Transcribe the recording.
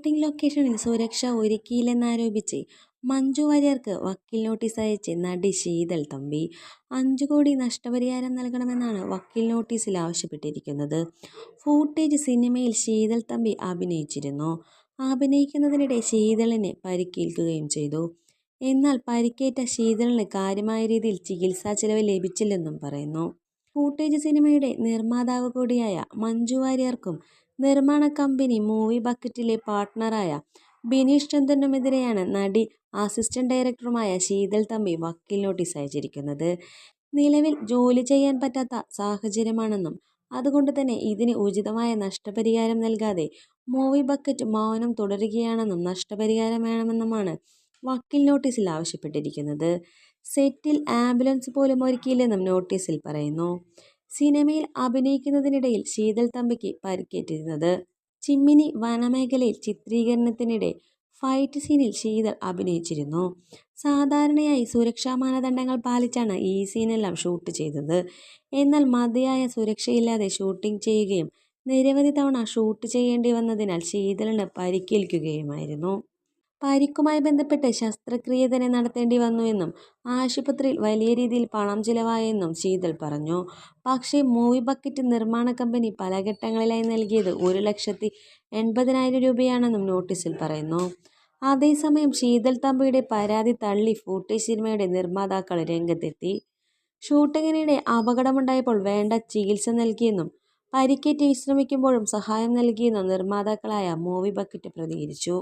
Shooting ലൊക്കേഷനിൽ സുരക്ഷ ഒരുക്കിയില്ലെന്നാരോപിച്ച് മഞ്ജു വാര്യർക്ക് വക്കീൽ നോട്ടീസ് അയച്ച് നടി ശീതൾ തമ്പി. 5 കോടി നഷ്ടപരിഹാരം നൽകണമെന്നാണ് വക്കീൽ നോട്ടീസിൽ ആവശ്യപ്പെട്ടിരിക്കുന്നത്. ഫൂട്ടേജ് സിനിമയിൽ ശീതൾ തമ്പി അഭിനയിച്ചിരുന്നു. അഭിനയിക്കുന്നതിനിടെ ശീതളിന് പരിക്കേൽക്കുകയും ചെയ്തു. എന്നാൽ പരിക്കേറ്റ ശീതളിന് കാര്യമായ രീതിയിൽ ചികിത്സാ ചെലവ് ലഭിച്ചില്ലെന്നും പറയുന്നു. ഫൂട്ടേജ് സിനിമയുടെ നിർമ്മാതാവ് കൂടിയായ മഞ്ജു വാര്യർക്കും നിർമ്മാണ കമ്പനി മൂവി ബക്കറ്റിലെ പാർട്ട്ണറായ ബിനീഷ് ചന്ദറിനുമെതിരെയാണ് നടി അസിസ്റ്റന്റ് ഡയറക്ടറുമായ ശീതൾ തമ്പി വക്കീൽ നോട്ടീസ് അയച്ചിരിക്കുന്നത്. നിലവിൽ ജോലി ചെയ്യാൻ പറ്റാത്ത സാഹചര്യമാണെന്നും അതുകൊണ്ട് തന്നെ ഇതിന് ഉചിതമായ നഷ്ടപരിഹാരം നൽകാതെ മൂവി ബക്കറ്റ് മൗനം തുടരുകയാണെന്നും നഷ്ടപരിഹാരം വേണമെന്നുമാണ് വക്കീൽ നോട്ടീസിൽ ആവശ്യപ്പെട്ടിരിക്കുന്നത്. സെറ്റിൽ ആംബുലൻസ് പോലും ഒരുക്കിയില്ലെന്നും നോട്ടീസിൽ പറയുന്നു. സിനിമയിൽ അഭിനയിക്കുന്നതിനിടയിൽ ശീതൾ തമ്പിക്ക് പരിക്കേറ്റിരുന്നത്. ചിമ്മിനി വനമേഖലയിൽ ചിത്രീകരണത്തിനിടെ ഫൈറ്റ് സീനിൽ ശീതൾ അഭിനയിച്ചിരുന്നു. സാധാരണയായി സുരക്ഷാ മാനദണ്ഡങ്ങൾ പാലിച്ചാണ് ഈ സീനെല്ലാം ഷൂട്ട് ചെയ്തത്. എന്നാൽ മതിയായ സുരക്ഷയില്ലാതെ ഷൂട്ടിംഗ് ചെയ്യുകയും നിരവധി തവണ ഷൂട്ട് ചെയ്യേണ്ടി വന്നതിനാൽ ശീതളിന് പരിക്കേൽക്കുകയുമായിരുന്നു. പരിക്കുമായി ബന്ധപ്പെട്ട് ശസ്ത്രക്രിയ തന്നെ നടത്തേണ്ടി വന്നുവെന്നും ആശുപത്രിയിൽ വലിയ രീതിയിൽ പണം ചിലവായെന്നും ശീതൾ പറഞ്ഞു. പക്ഷേ മൂവി ബക്കറ്റ് നിർമ്മാണ കമ്പനി പല ഘട്ടങ്ങളിലായി നൽകിയത് 1,80,000 രൂപയാണെന്നും നോട്ടീസിൽ പറയുന്നു. അതേസമയം ശീതൾ തമ്പിയുടെ പരാതി തള്ളി ഫൂട്ടേജ് സിനിമയുടെ നിർമ്മാതാക്കൾ രംഗത്തെത്തി. ഷൂട്ടിങ്ങിനിടെ അപകടമുണ്ടായപ്പോൾ വേണ്ട ചികിത്സ നൽകിയെന്നും പരിക്കേറ്റ് വിശ്രമിക്കുമ്പോഴും സഹായം നൽകിയെന്നും നിർമ്മാതാക്കളായ മൂവി ബക്കറ്റ് പ്രതികരിച്ചു.